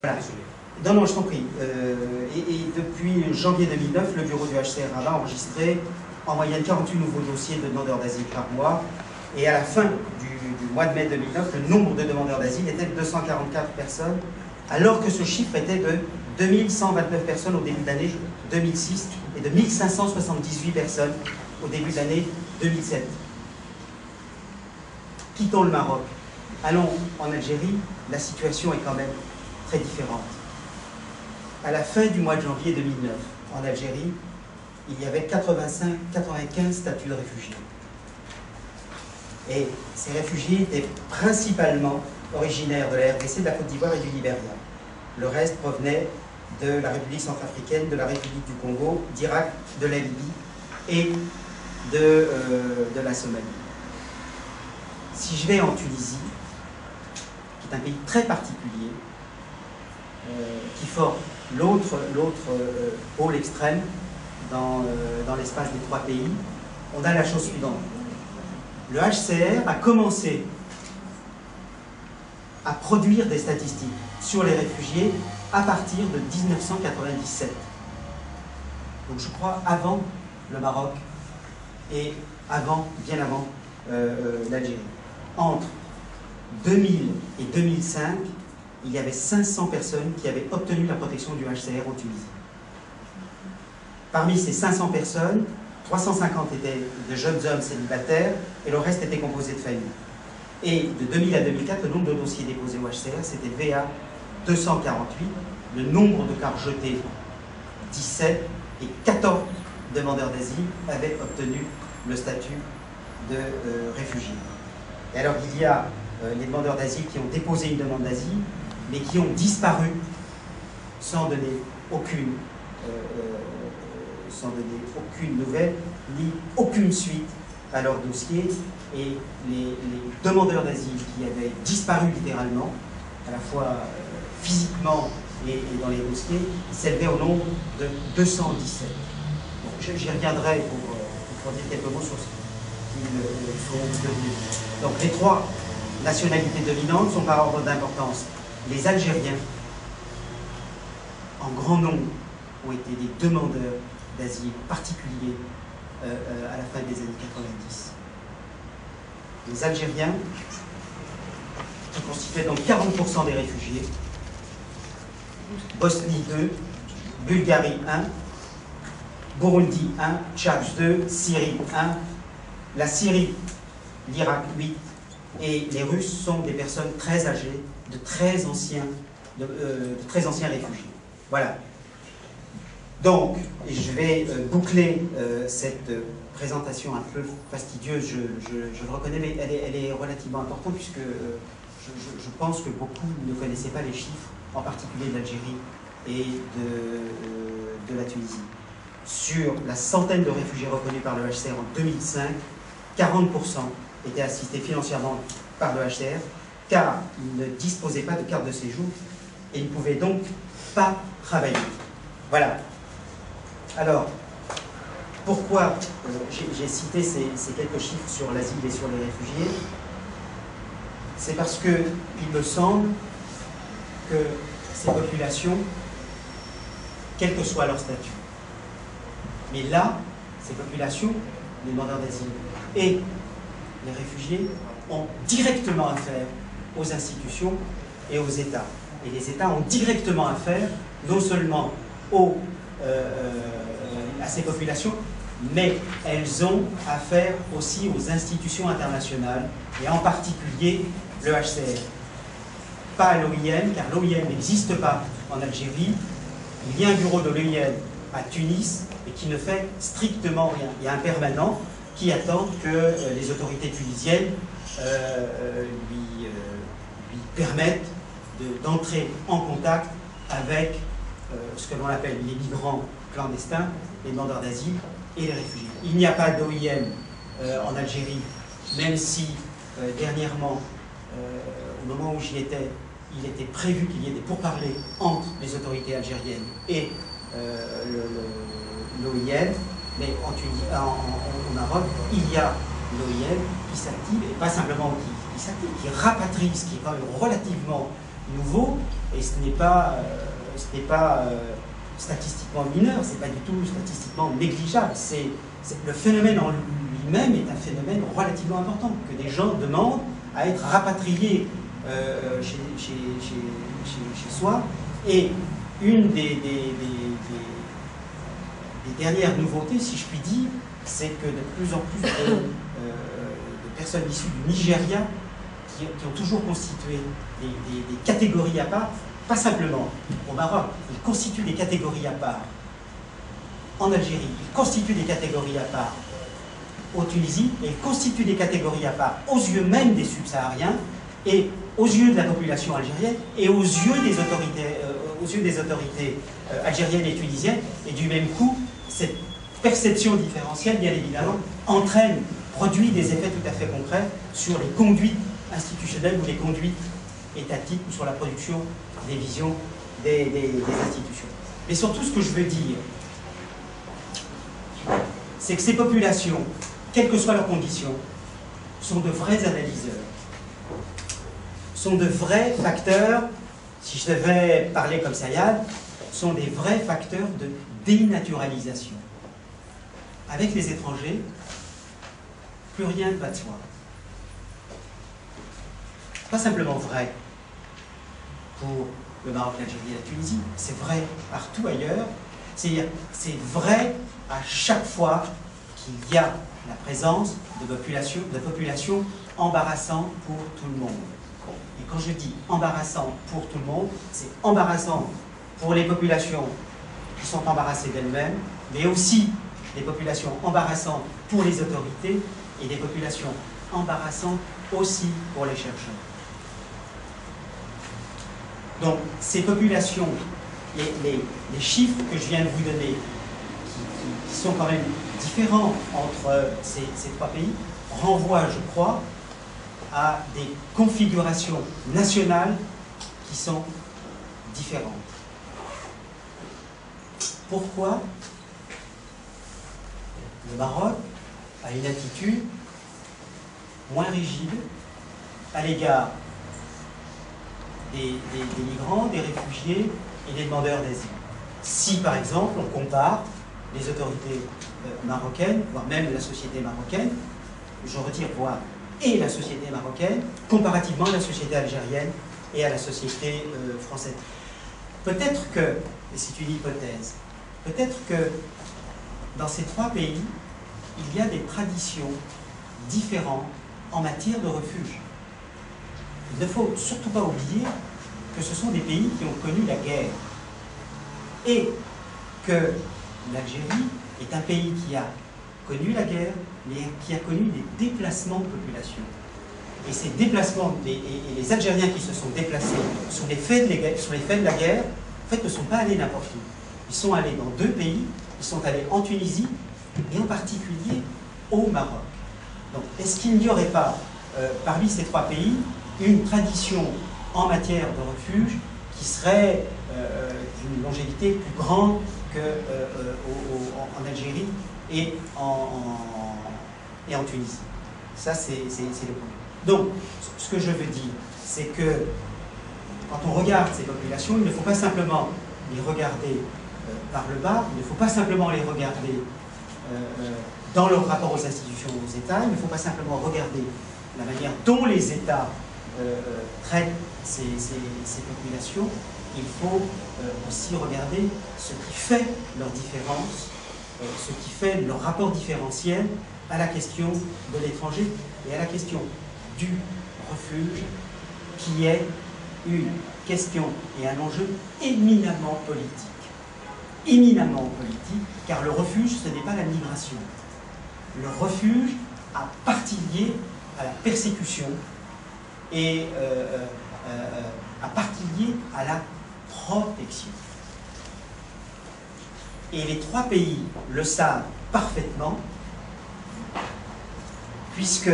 Voilà. Non, non, je t'en prie. Et depuis janvier 2009, le bureau du HCR a enregistré en moyenne 48 nouveaux dossiers de demandeurs d'asile par mois. Et à la fin du mois de mai 2009, le nombre de demandeurs d'asile était de 244 personnes, alors que ce chiffre était de 2129 personnes au début de l'année 2006 et de 1578 personnes au début de l'année 2007. Quittons le Maroc. Allons en Algérie, la situation est quand même très différente. À la fin du mois de janvier 2009, en Algérie, il y avait 95 statuts de réfugiés. Et ces réfugiés étaient principalement originaires de la RDC, de la Côte d'Ivoire et du Libéria. Le reste provenait de la République centrafricaine, de la République du Congo, d'Irak, de la Libye et de la Somalie. Si je vais en Tunisie, qui est un pays très particulier, qui forme l'autre pôle extrême dans l'espace des trois pays, on a la chose suivante. Le HCR a commencé à produire des statistiques sur les réfugiés à partir de 1997. Donc je crois avant le Maroc et bien avant l'Algérie. Entre 2000 et 2005, il y avait 500 personnes qui avaient obtenu la protection du HCR en Tunisie. Parmi ces 500 personnes, 350 étaient de jeunes hommes célibataires et le reste était composé de familles. Et de 2000 à 2004, le nombre de dossiers déposés au HCR, c'était VA 248, le nombre de cas rejetés 17 et 14 demandeurs d'asile avaient obtenu le statut de réfugié. Et alors il y a les demandeurs d'asile qui ont déposé une demande d'asile, mais qui ont disparu sans donner aucune nouvelle, ni aucune suite à leur dossier. Et les demandeurs d'asile qui avaient disparu littéralement, à la fois physiquement et dans les dossiers, s'élevaient au nombre de 217. Bon, j'y reviendrai pour dire quelques mots sur ce qu'ils sont devenus. Donc les trois nationalités dominantes sont par ordre d'importance. Les Algériens, en grand nombre, ont été des demandeurs d'asile particuliers à la fin des années 90. Les Algériens, qui constituaient donc 40% des réfugiés, Bosnie 2, Bulgarie 1, Burundi 1, Tchad 2, Syrie 1, la Syrie, l'Irak 8, et les Russes sont des personnes très âgées, de très anciens réfugiés. Voilà. Donc, je vais boucler cette présentation un peu fastidieuse, je le reconnais, mais elle est relativement importante puisque je pense que beaucoup ne connaissaient pas les chiffres, en particulier de l'Algérie et de la Tunisie. Sur la centaine de réfugiés reconnus par le HCR en 2005, 40% étaient assistés financièrement par le HCR, car ils ne disposaient pas de carte de séjour et ils ne pouvaient donc pas travailler. Voilà. Alors, pourquoi j'ai cité ces quelques chiffres sur l'asile et sur les réfugiés? C'est parce qu'il me semble que ces populations, quel que soit leur statut, mais là, ces populations, les demandeurs d'asile et les réfugiés, ont directement affaire aux institutions et aux États. Et les États ont directement affaire non seulement à ces populations, mais elles ont affaire aussi aux institutions internationales, et en particulier le HCR. Pas à l'OIM, car l'OIM n'existe pas en Algérie. Il y a un bureau de l'OIM à Tunis, et qui ne fait strictement rien. Il y a un permanent qui attend que les autorités tunisiennes lui permettent d'entrer en contact avec ce que l'on appelle les migrants clandestins, les demandeurs d'asile et les réfugiés. Il n'y a pas d'OIM en Algérie, même si dernièrement, au moment où j'y étais, il était prévu qu'il y ait des pourparlers entre les autorités algériennes et l'OIM, mais au Maroc, il y a l'OIM qui s'active, et pas simplement qui s'active, qui rapatrie, ce qui est quand même relativement nouveau, et ce n'est pas, statistiquement mineur, c'est pas du tout statistiquement négligeable. Le phénomène en lui-même est un phénomène relativement important, que des gens demandent à être rapatriés chez soi. Et une des dernières nouveautés, si je puis dire, c'est que de plus en plus de personnes issues du Nigeria qui ont toujours constitué des catégories à part, pas simplement au Maroc, ils constituent des catégories à part en Algérie, ils constituent des catégories à part en Tunisie, et ils constituent des catégories à part aux yeux même des subsahariens et aux yeux de la population algérienne et aux yeux des autorités algériennes et tunisiennes. Et du même coup, cette perception différentielle, bien évidemment, produit des effets tout à fait concrets sur les conduites institutionnelles ou les conduites étatiques ou sur la production des visions des institutions. Mais surtout, ce que je veux dire, c'est que ces populations, quelles que soient leurs conditions, sont de vrais analyseurs, sont de vrais facteurs, si je devais parler comme Sayad, sont des vrais facteurs de dénaturalisation. Avec les étrangers, plus rien ne va de soi. Pas simplement vrai pour le Maroc, l'Algérie et la Tunisie, c'est vrai partout ailleurs. C'est-à-dire, c'est vrai à chaque fois qu'il y a la présence de populations embarrassantes pour tout le monde. Et quand je dis embarrassant pour tout le monde, c'est embarrassant pour les populations qui sont embarrassées d'elles-mêmes, mais aussi des populations embarrassantes pour les autorités et des populations embarrassantes aussi pour les chercheurs. Donc, ces populations, les chiffres que je viens de vous donner, qui sont quand même différents entre ces trois pays, renvoient, je crois, à des configurations nationales qui sont différentes. Pourquoi le Maroc a une attitude moins rigide à l'égard des migrants, des réfugiés et des demandeurs d'asile? Si, par exemple, on compare les autorités marocaines, voire même la société marocaine, je retire voire et la société marocaine, comparativement à la société algérienne et à la société française. Peut-être que, et c'est une hypothèse, peut-être que dans ces trois pays, il y a des traditions différentes en matière de refuge. Il ne faut surtout pas oublier que ce sont des pays qui ont connu la guerre et que l'Algérie est un pays qui a connu la guerre, mais qui a connu des déplacements de population. Et ces déplacements, et les Algériens qui se sont déplacés sur les faits de la guerre, en fait, ne sont pas allés n'importe où. Ils sont allés dans deux pays, ils sont allés en Tunisie, et en particulier au Maroc. Donc, est-ce qu'il n'y aurait pas, parmi ces trois pays, une tradition en matière de refuge qui serait d'une longévité plus grande qu'en Algérie et en Tunisie? Ça, c'est le point. Donc, ce que je veux dire, c'est que quand on regarde ces populations, il ne faut pas simplement les regarder par le bas, il ne faut pas simplement les regarder dans leur rapport aux institutions, aux États, il ne faut pas simplement regarder la manière dont les États traitent ces populations, il faut aussi regarder ce qui fait leur différence, ce qui fait leur rapport différentiel à la question de l'étranger et à la question du refuge, qui est une question et un enjeu éminemment politique. Éminemment politique, car le refuge, ce n'est pas la migration. Le refuge a partie liée à la persécution et a partie liée à la protection. Et les trois pays le savent parfaitement, puisque,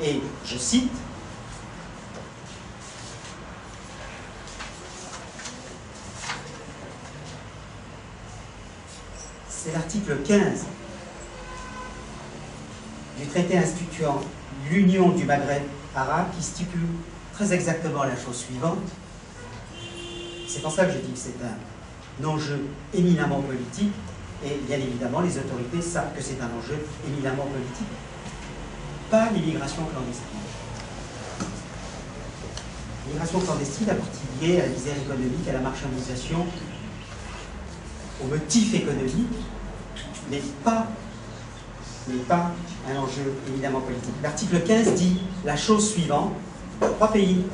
et je cite, c'est l'article 15 du traité instituant l'Union du Maghreb arabe qui stipule très exactement la chose suivante. C'est pour ça que je dis que c'est un enjeu éminemment politique, et bien évidemment, les autorités savent que c'est un enjeu éminemment politique. Pas l'immigration clandestine. L'immigration clandestine, la partie liée à la misère économique, à la marchandisation, au motif économique, n'est pas un enjeu éminemment politique. L'article 15 dit la chose suivante, 3 pays